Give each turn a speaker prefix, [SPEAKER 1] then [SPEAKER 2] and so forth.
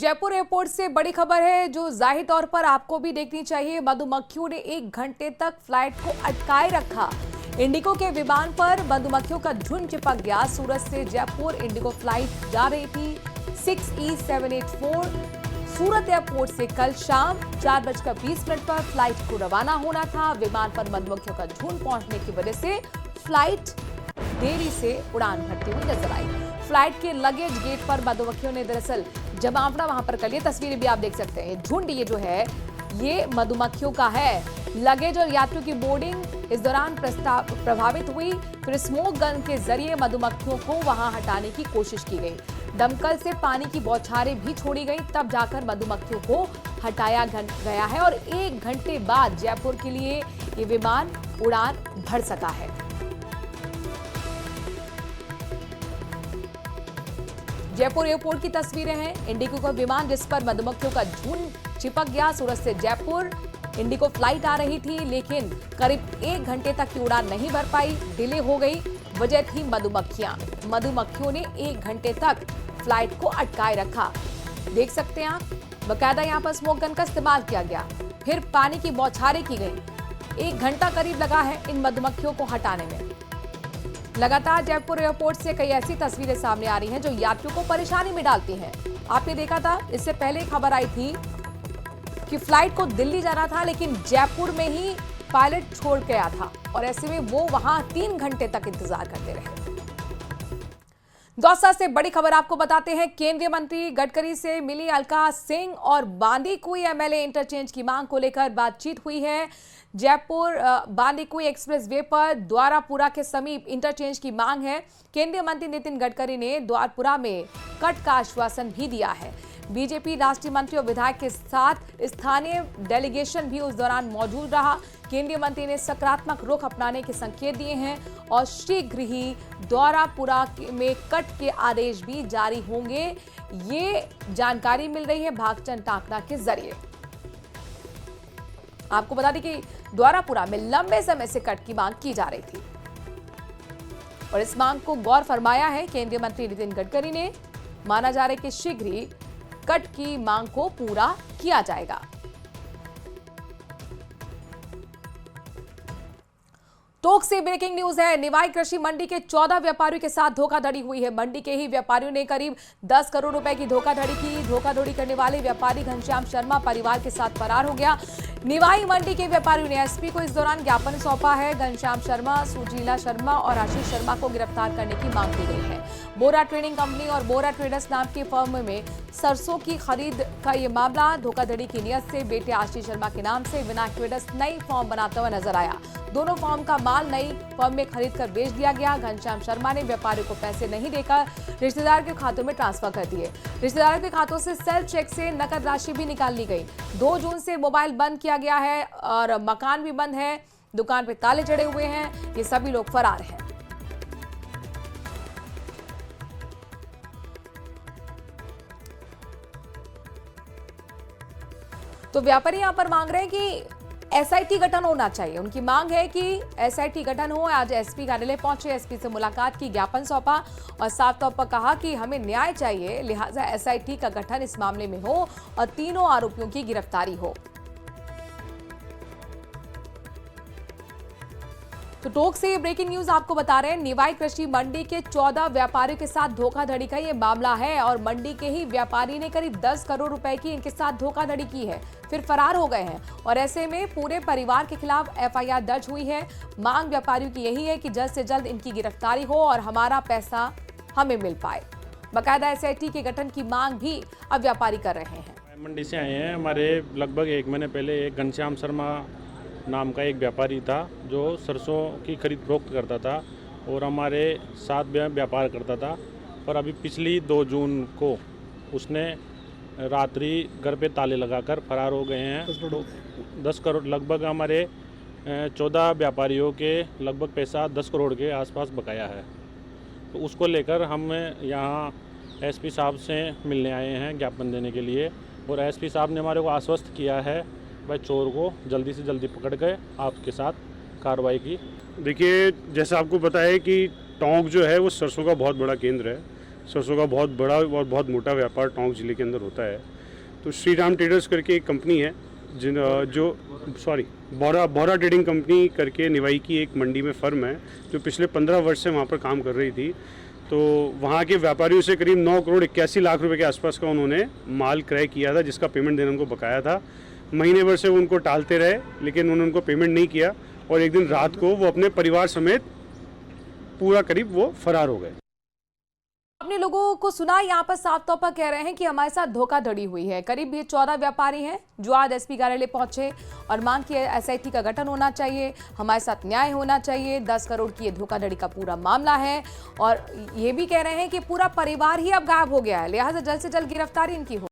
[SPEAKER 1] Jaipur airport से बड़ी खबर है जो जाहिर तौर पर आपको भी देखनी चाहिए। मधुमक्खियों ने 1 घंटे तक फ्लाइट को अटकाए रखा। इंडिगो के विमान पर मधुमक्खियों का झुंड चिपक गया। सूरत से जयपुर इंडिगो फ्लाइट जा रही थी 6E784 सूरत एयरपोर्ट से कल शाम 4:20 पर फ्लाइट को रवाना होना था। विमान पर मधुमक्खियों का झुंड पहुंचने की वजह से फ्लाइट देरी से उड़ान भरती हुई नजर आई। फ्लाइट के लगेज गेट पर मधुमक्खियों ने दरअसल जमावड़ा वहां पर कर लिया। तस्वीरें भी आप देख सकते हैं। झुंड ये जो है ये मधुमक्खियों का है। लगेज और यात्रियों की बोर्डिंग इस दौरान प्रभावित हुई। फिर स्मोक गन के जरिए मधुमक्खियों को वहां हटाने की कोशिश की गई। दमकल से पानी की बौछारें भी छोड़ी गई, तब जाकर मधुमक्खियों को हटाया गया है और 1 घंटे बाद जयपुर के लिए ये विमान उड़ान भर सका है। जयपुर एयरपोर्ट की तस्वीरें हैं। इंडिगो का विमान जिस पर मधुमक्खियों का झुंड चिपक गया। सूरत से जयपुर इंडिगो फ्लाइट आ रही थी, लेकिन करीब 1 घंटे तक की उड़ान नहीं भर पाई, डिले हो गई। वजह थी मधुमक्खियां। मधुमक्खियों ने 1 घंटे तक फ्लाइट को अटकाए रखा। देख सकते हैं आप, बकायदा यहाँ पर स्मोक गन का इस्तेमाल किया गया, फिर पानी की बौछारें की गई। 1 घंटा करीब लगा है इन मधुमक्खियों को हटाने में। लगातार जयपुर एयरपोर्ट से कई ऐसी तस्वीरें सामने आ रही हैं जो यात्रियों को परेशानी में डालती हैं। आपने देखा था, इससे पहले खबर आई थी कि फ्लाइट को दिल्ली जाना था, लेकिन जयपुर में ही पायलट छोड़ गया था और ऐसे में वो वहां 3 घंटे तक इंतजार करते रहे। दौसा से बड़ी खबर आपको बताते हैं। केंद्रीय मंत्री गडकरी से मिली अलका सिंह और बांदीकुई एमएलए इंटरचेंज की मांग को लेकर बातचीत हुई है। जयपुर बांदीकुई एक्सप्रेस वे पर द्वारापुरा के समीप इंटरचेंज की मांग है। केंद्रीय मंत्री नितिन गडकरी ने द्वारपुरा में कट का आश्वासन भी दिया है। बीजेपी राष्ट्रीय मंत्री और विधायक के साथ स्थानीय डेलीगेशन भी उस दौरान मौजूद रहा। केंद्रीय मंत्री ने सकारात्मक रुख अपनाने के संकेत दिए हैं और शीघ्र ही द्वारापुरा में कट के आदेश भी जारी होंगे। ये जानकारी मिल रही है भागचंद टाकरा के जरिए। आपको बता दें कि द्वारापुरा में लंबे समय से कट की मांग की जा रही थी और इस मांग को गौर फरमाया है केंद्रीय मंत्री नितिन गडकरी ने। माना जा रहा है कि शीघ्र ही कट की मांग को पूरा किया जाएगा। टोंक से ब्रेकिंग न्यूज है। निवाई कृषि मंडी के 14 व्यापारियों के साथ धोखाधड़ी हुई है। मंडी के ही व्यापारियों ने करीब 10 करोड़ रुपए की धोखाधड़ी की। धोखाधड़ी करने वाले व्यापारी घनश्याम शर्मा परिवार के साथ फरार हो गया। निवाई मंडी के व्यापारियों ने एसपी को इस दौरान ज्ञापन सौंपा है। घनश्याम शर्मा, सुजीला शर्मा और आशीष शर्मा को गिरफ्तार करने की मांग की गई है। बोरा ट्रेडिंग कंपनी और बोरा ट्रेडर्स नाम की फर्म में सरसों की खरीद का ये मामला। धोखाधड़ी की नियत से बेटे आशीष शर्मा के नाम से विनायक ट्रेडर्स नई फॉर्म बनाता हुआ नजर आया। दोनों फॉर्म का माल नई फर्म में खरीद कर बेच दिया गया। घनश्याम शर्मा ने व्यापारियों को पैसे नहीं देकर रिश्तेदार के खातों में ट्रांसफर कर दिए। रिश्तेदारों के खातों से सेल्फ चेक से नकद राशि भी निकाल ली गई। 2 जून से मोबाइल बंद किया गया है और मकान भी बंद है। दुकान पे ताले चढ़े हुए हैं। ये सभी लोग फरार हैं। तो व्यापारी यहां पर मांग रहे हैं कि एसआईटी गठन होना चाहिए। उनकी मांग है कि एसआईटी गठन हो। आज एसपी कार्यालय पहुंचे, एसपी से मुलाकात की, ज्ञापन सौंपा और साफ तौर पर कहा कि हमें न्याय चाहिए, लिहाजा एसआईटी का गठन इस मामले में हो और तीनों आरोपियों की गिरफ्तारी हो। तो टोंक से ब्रेकिंग न्यूज आपको बता रहे हैं। निवाई कृषि मंडी के 14 व्यापारियों के साथ धोखाधड़ी का ये मामला है और मंडी के ही व्यापारी ने करीब 10 करोड़ रुपए की इनके साथ धोखाधड़ी की है, फिर फरार हो गए हैं और ऐसे में पूरे परिवार के खिलाफ एफआईआर दर्ज हुई है। मांग व्यापारियों की यही है कि जल्द से जल्द इनकी गिरफ्तारी हो और हमारा पैसा हमें मिल पाए। बाकायदा एसआईटी के गठन की मांग भी अब व्यापारी कर रहे हैं।
[SPEAKER 2] मंडी से आए हैं। हमारे लगभग 1 महीने पहले एक घनश्याम शर्मा नाम का एक व्यापारी था जो सरसों की खरीद फरोख्त करता था और हमारे साथ व्यापार करता था। और अभी पिछली 2 जून को उसने रात्रि घर पे ताले लगाकर फरार हो गए हैं। 10 करोड़ लगभग हमारे 14 व्यापारियों के लगभग पैसा 10 करोड़ के आसपास बकाया है। तो उसको लेकर हम यहाँ एसपी साहब से मिलने आए हैं ज्ञापन देने के लिए और एसपी साहब ने हमारे को आश्वस्त किया है भाई चोर को जल्दी से जल्दी पकड़ के आपके साथ कार्रवाई की।
[SPEAKER 3] देखिए, जैसा आपको पता है कि टोंक जो है वो सरसों का बहुत बड़ा केंद्र है। सरसों का बहुत बड़ा और बहुत मोटा व्यापार टोंक जिले के अंदर होता है। तो श्री राम ट्रेडर्स करके एक कंपनी है बोरा ट्रेडिंग कंपनी करके निवाई की एक मंडी में फर्म है जो पिछले 15 वर्ष से वहाँ पर काम कर रही थी। तो वहाँ के व्यापारियों से करीब 9 करोड़ 81 लाख रुपए के आसपास का उन्होंने माल क्रय किया था, जिसका पेमेंट देना उनको बकाया था। महीने भर से वो उनको टालते रहे, लेकिन उन्होंने उनको पेमेंट नहीं किया और एक दिन रात को वो अपने परिवार समेत पूरा करीब वो फरार हो गए।
[SPEAKER 1] अपने लोगों को सुना, यहाँ पर साफ तौर पर कह रहे हैं कि हमारे साथ धोखाधड़ी हुई है। करीब ये 14 व्यापारी हैं जो आज एसपी कार्यालय पहुंचे और मांग की एसआईटी का गठन होना चाहिए, हमारे साथ न्याय होना चाहिए। 10 करोड़ की ये धोखाधड़ी का पूरा मामला है और ये भी कह रहे हैं कि पूरा परिवार ही अब गायब हो गया है, लिहाजा जल्द से जल्द गिरफ्तारी इनकी हो।